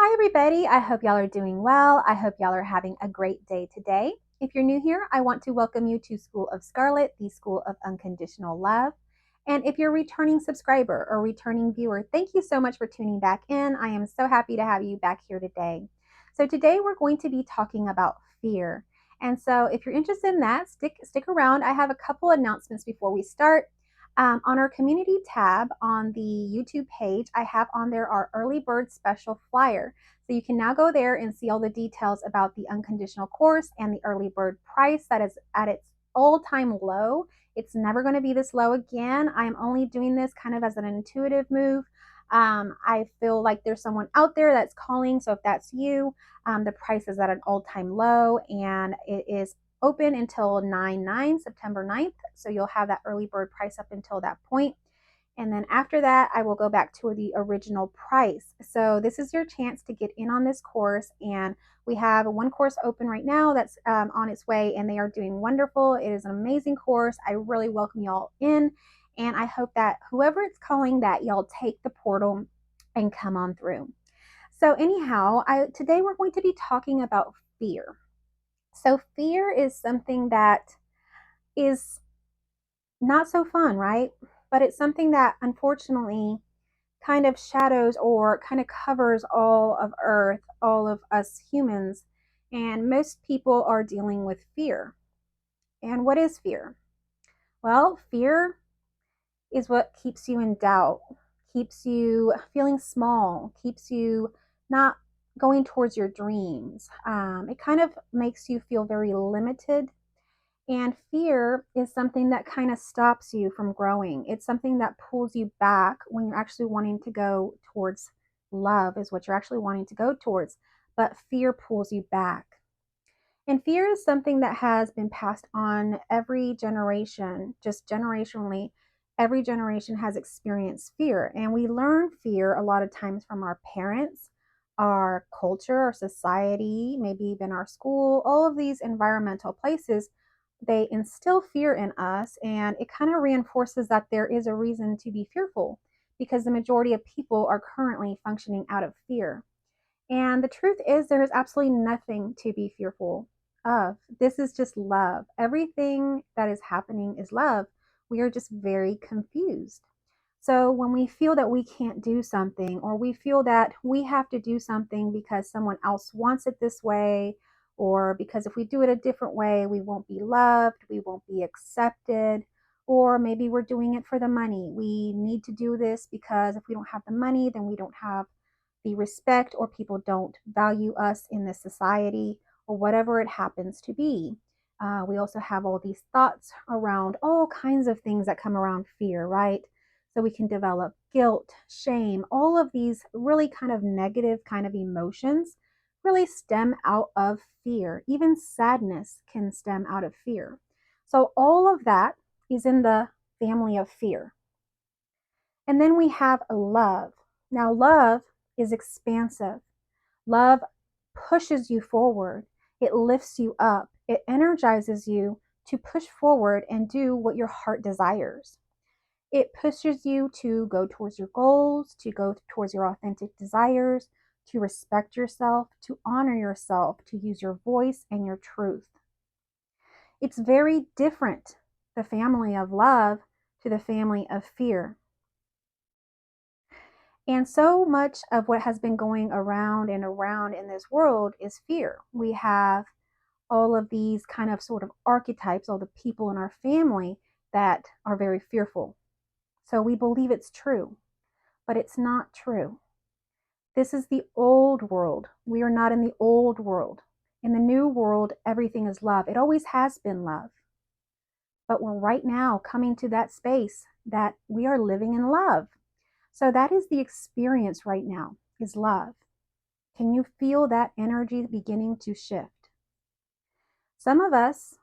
Hi, everybody. I hope y'all are doing well. I hope y'all are having a great day today. If you're new here, I want to welcome you to School of Scarlet, the School of Unconditional Love. And if you're a returning subscriber or returning viewer, thank you so much for tuning back in. I am so happy to have you back here today. So today we're going to be talking about fear. And so if you're interested in that, stick around. I have a couple announcements before we start. On our community tab on the YouTube page, I have on there our early bird special flyer. So you can now go there and see all the details about the unconditional course and the early bird price that is at its all-time low. It's never going to be this low again. I'm only doing this kind of as an intuitive move. I feel like there's someone out there that's calling. So if that's you, the price is at an all-time low and it is open until 9/9, September 9th. So you'll have that early bird price up until that point. And then after that, I will go back to the original price. So this is your chance to get in on this course. And we have one course open right now that's on its way, and they are doing wonderful. It is an amazing course. I really welcome y'all in. And I hope that whoever it's calling, that y'all take the portal and come on through. So anyhow, today we're going to be talking about fear. So fear is something that is not so fun, right? But it's something that unfortunately kind of shadows or kind of covers all of Earth, all of us humans. And most people are dealing with fear. And what is fear? Well, fear is what keeps you in doubt, keeps you feeling small, keeps you not going towards your dreams. It kind of makes you feel very limited. And fear is something that kind of stops you from growing. It's something that pulls you back when you're actually wanting to go towards love, is what you're actually wanting to go towards. But fear pulls you back. And fear is something that has been passed on every generation, just generationally. Every generation has experienced fear. And we learn fear a lot of times from our parents, our culture, our society, maybe even our school, all of these environmental places. They instill fear in us, and it kind of reinforces that there is a reason to be fearful because the majority of people are currently functioning out of fear. And the truth is, there is absolutely nothing to be fearful of. This is just love. Everything that is happening is love. We are just very confused. So when we feel that we can't do something, or we feel that we have to do something because someone else wants it this way, or because if we do it a different way, we won't be loved, we won't be accepted, or maybe we're doing it for the money. We need to do this because if we don't have the money, then we don't have the respect, or people don't value us in this society, or whatever it happens to be. We also have all these thoughts around all kinds of things that come around fear, right? So we can develop guilt, shame, all of these really kind of negative kind of emotions really stem out of fear. Even sadness can stem out of fear. So all of that is in the family of fear. And then we have love. Now, love is expansive. Love pushes you forward. It lifts you up. It energizes you to push forward and do what your heart desires. It pushes you to go towards your goals, to go towards your authentic desires, to respect yourself, to honor yourself, to use your voice and your truth. It's very different, the family of love to the family of fear. And so much of what has been going around and around in this world is fear. We have all of these kind of sort of archetypes, all the people in our family that are very fearful. So we believe it's true, but it's not true. This is the old world. We are not in the old world. In the new world, everything is love. It always has been love. But we're right now coming to that space that we are living in love. So that is the experience right now, is love. Can you feel that energy beginning to shift? Some of us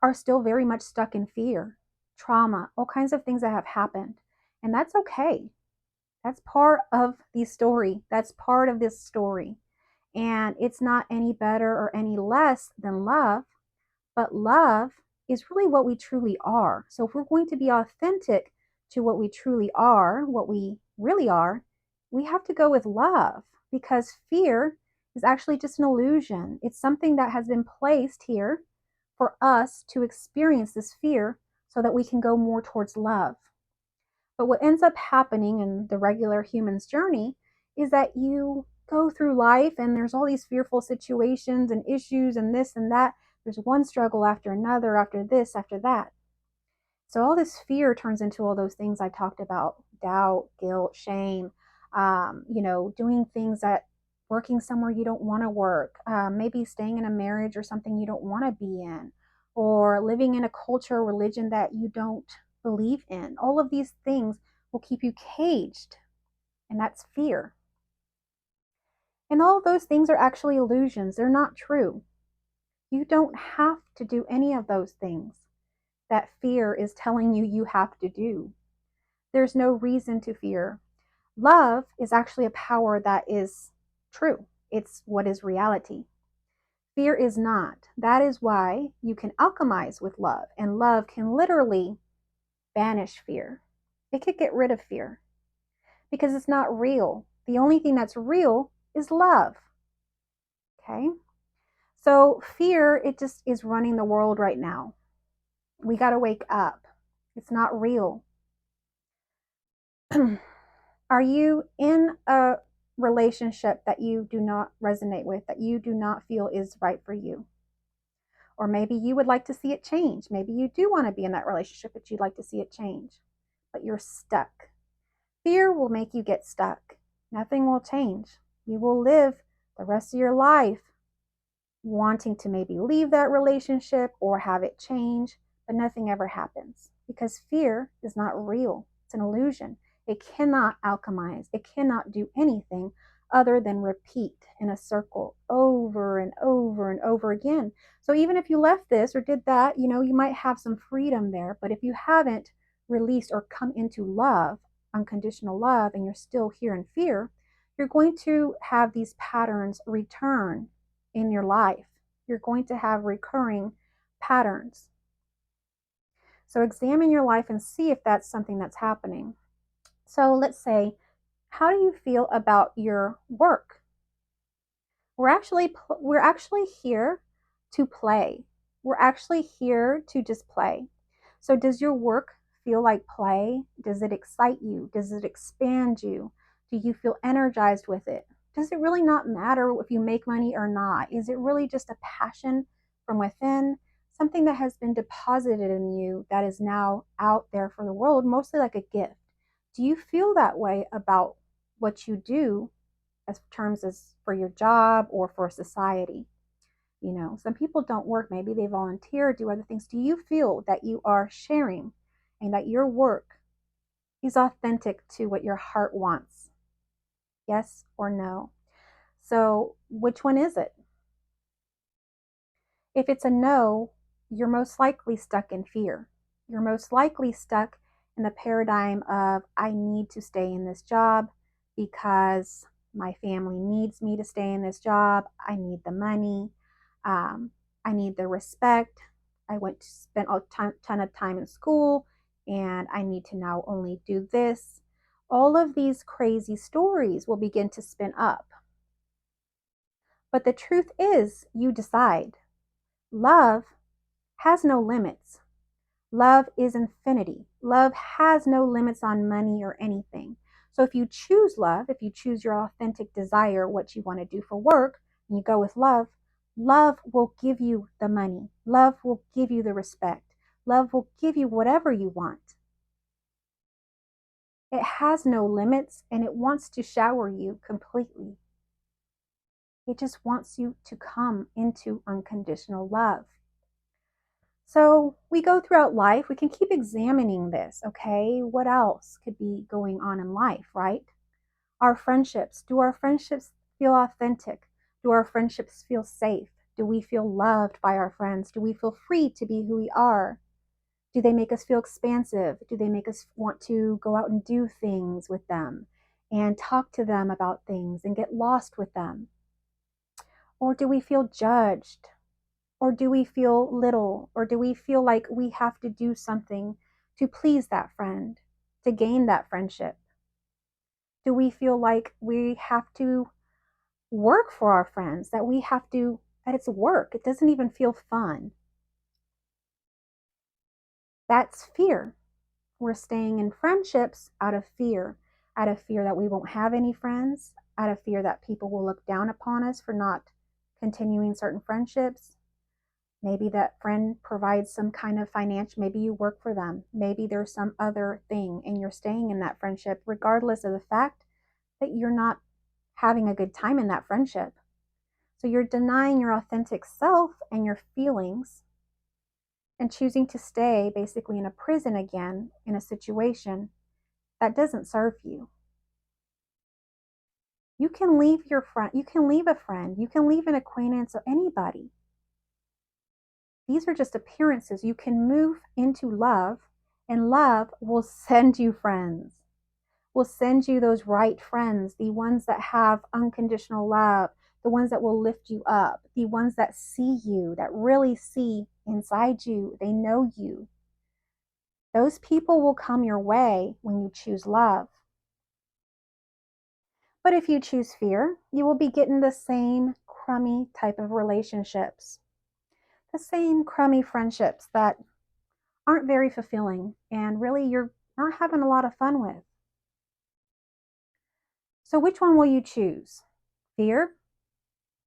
are still very much stuck in fear, trauma, all kinds of things that have happened. And that's okay. That's part of the story. That's part of this story. And it's not any better or any less than love, but love is really what we truly are. So if we're going to be authentic to what we truly are, what we really are, we have to go with love, because fear is actually just an illusion. It's something that has been placed here for us to experience this fear so that we can go more towards love. But what ends up happening in the regular human's journey is that you go through life and there's all these fearful situations and issues and this and that. There's one struggle after another, after this, after that. So all this fear turns into all those things I talked about: doubt, guilt, shame, doing things that, working somewhere you don't want to work, maybe staying in a marriage or something you don't want to be in, or living in a culture or religion that you don't believe in. All of these things will keep you caged, and that's fear. And all of those things are actually illusions, they're not true. You don't have to do any of those things that fear is telling you you have to do. There's no reason to fear. Love is actually a power that is true. It's what is reality. Fear is not. That is why you can alchemize with love, and love can literally banish fear. It could get rid of fear because it's not real. The only thing that's real is love. Okay? So fear, it just is running the world right now. We got to wake up. It's not real. Are you in a relationship that you do not resonate with, that you do not feel is right for you? Or maybe you would like to see it change. Maybe you do want to be in that relationship, but you'd like to see it change, but you're stuck. Fear will make you get stuck. Nothing will change. You will live the rest of your life wanting to maybe leave that relationship or have it change, but nothing ever happens because fear is not real. It's an illusion. It cannot alchemize. It cannot do anything other than repeat in a circle over and over and over again. So even if you left this or did that, you might have some freedom there. But if you haven't released or come into love, unconditional love, and you're still here in fear, you're going to have these patterns return in your life. You're going to have recurring patterns. So examine your life and see if that's something that's happening. So let's say, how do you feel about your work? We're actually here to play. We're actually here to just play. So does your work feel like play? Does it excite you? Does it expand you? Do you feel energized with it? Does it really not matter if you make money or not? Is it really just a passion from within? Something that has been deposited in you that is now out there for the world, mostly like a gift. Do you feel that way about what you do as terms as for your job or for society? Some people don't work, maybe they volunteer, do other things. Do you feel that you are sharing and that your work is authentic to what your heart wants? Yes or no? So which one is it? If it's a no, you're most likely stuck in fear. You're most likely stuck in the paradigm of, I need to stay in this job because my family needs me to stay in this job. I need the money. I need the respect. I went to spend a ton of time in school and I need to now only do this. All of these crazy stories will begin to spin up. But the truth is, you decide. Love has no limits. Love is infinity. Love has no limits on money or anything. So if you choose love, if you choose your authentic desire, what you want to do for work, and you go with love, love will give you the money. Love will give you the respect. Love will give you whatever you want. It has no limits and it wants to shower you completely. It just wants you to come into unconditional love. So we go throughout life, we can keep examining this, okay? What else could be going on in life, right? Our friendships. Do our friendships feel authentic? Do our friendships feel safe? Do we feel loved by our friends? Do we feel free to be who we are? Do they make us feel expansive? Do they make us want to go out and do things with them and talk to them about things and get lost with them? Or do we feel judged? Or do we feel little? Or do we feel like we have to do something to please that friend, to gain that friendship? Do we feel like we have to work for our friends, that it's work? It doesn't even feel fun. That's fear. We're staying in friendships out of fear that we won't have any friends, out of fear that people will look down upon us for not continuing certain friendships. Maybe that friend provides some kind of financial, maybe you work for them, maybe there's some other thing, and you're staying in that friendship regardless of the fact that you're not having a good time in that friendship. So you're denying your authentic self and your feelings and choosing to stay basically in a prison again in a situation that doesn't serve you. You can leave your friend, you can leave a friend, you can leave an acquaintance or anybody. These are just appearances. You can move into love, and love will send you friends. Will send you those right friends, the ones that have unconditional love, the ones that will lift you up, the ones that see you, that really see inside you. They know you. Those people will come your way when you choose love. But if you choose fear, you will be getting the same crummy type of relationships, the same crummy friendships that aren't very fulfilling and really you're not having a lot of fun with. So, which one will you choose? Fear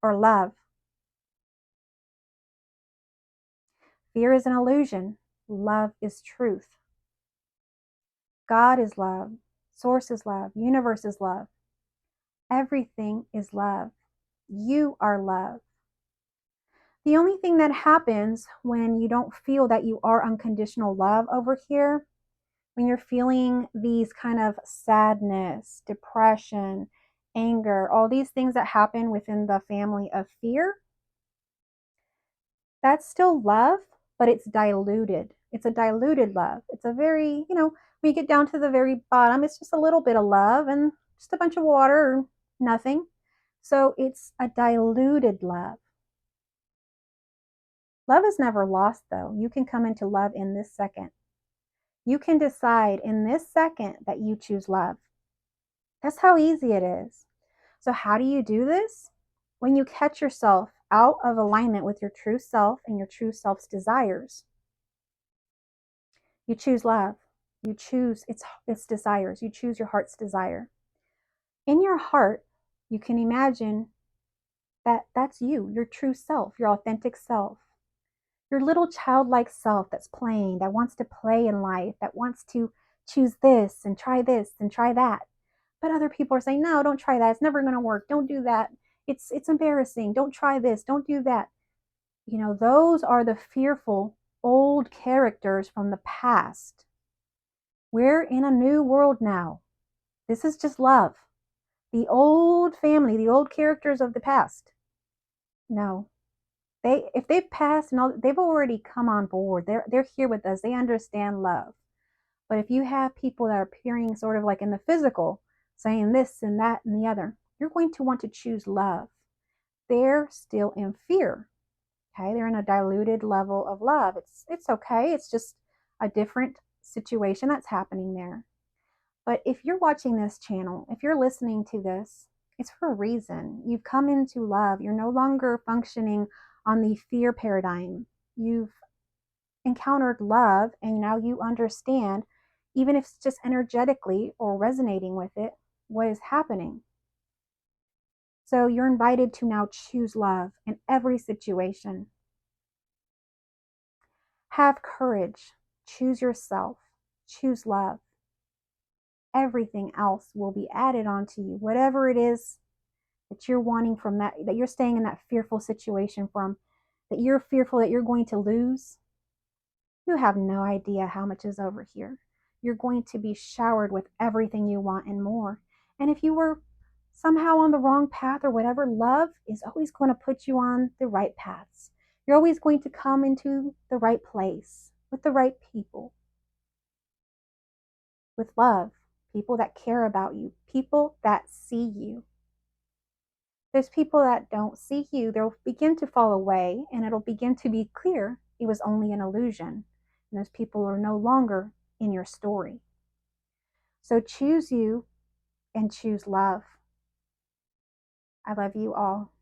or love? Fear is an illusion, love is truth. God is love, Source is love, Universe is love. Everything is love. You are love. The only thing that happens when you don't feel that you are unconditional love over here, when you're feeling these kind of sadness, depression, anger, all these things that happen within the family of fear, that's still love, but it's diluted. It's a diluted love. It's a very, when you get down to the very bottom, it's just a little bit of love and just a bunch of water or nothing. So it's a diluted love. Love is never lost, though. You can come into love in this second. You can decide in this second that you choose love. That's how easy it is. So, how do you do this? When you catch yourself out of alignment with your true self and your true self's desires, you choose love. You choose its desires. You choose your heart's desire. In your heart, you can imagine that that's you, your true self, your authentic self, your little childlike self that's playing, that wants to play in life, that wants to choose this and try that. But other people are saying, no, don't try that. It's never going to work. Don't do that. It's embarrassing. Don't try this. Don't do that. Those are the fearful old characters from the past. We're in a new world now. This is just love. The old family, the old characters of the past. No. If they've passed and all, they've already come on board. They're here with us. They understand love. But if you have people that are appearing sort of like in the physical, saying this and that and the other, you're going to want to choose love. They're still in fear. Okay, they're in a diluted level of love. It's okay. It's just a different situation that's happening there. But if you're watching this channel, if you're listening to this, it's for a reason. You've come into love. You're no longer functioning on the fear paradigm. You've encountered love and now you understand, even if it's just energetically or resonating with it, what is happening. So you're invited to now choose love in every situation. Have courage. Choose yourself. Choose love. Everything else will be added onto you. Whatever it is that you're wanting from that you're staying in that fearful situation from, that you're fearful that you're going to lose, you have no idea how much is over here. You're going to be showered with everything you want and more. And if you were somehow on the wrong path or whatever, love is always going to put you on the right paths. You're always going to come into the right place with the right people. With love, people that care about you, people that see you. There's people that don't see you, they'll begin to fall away and it'll begin to be clear it was only an illusion. And those people are no longer in your story. So choose you and choose love. I love you all.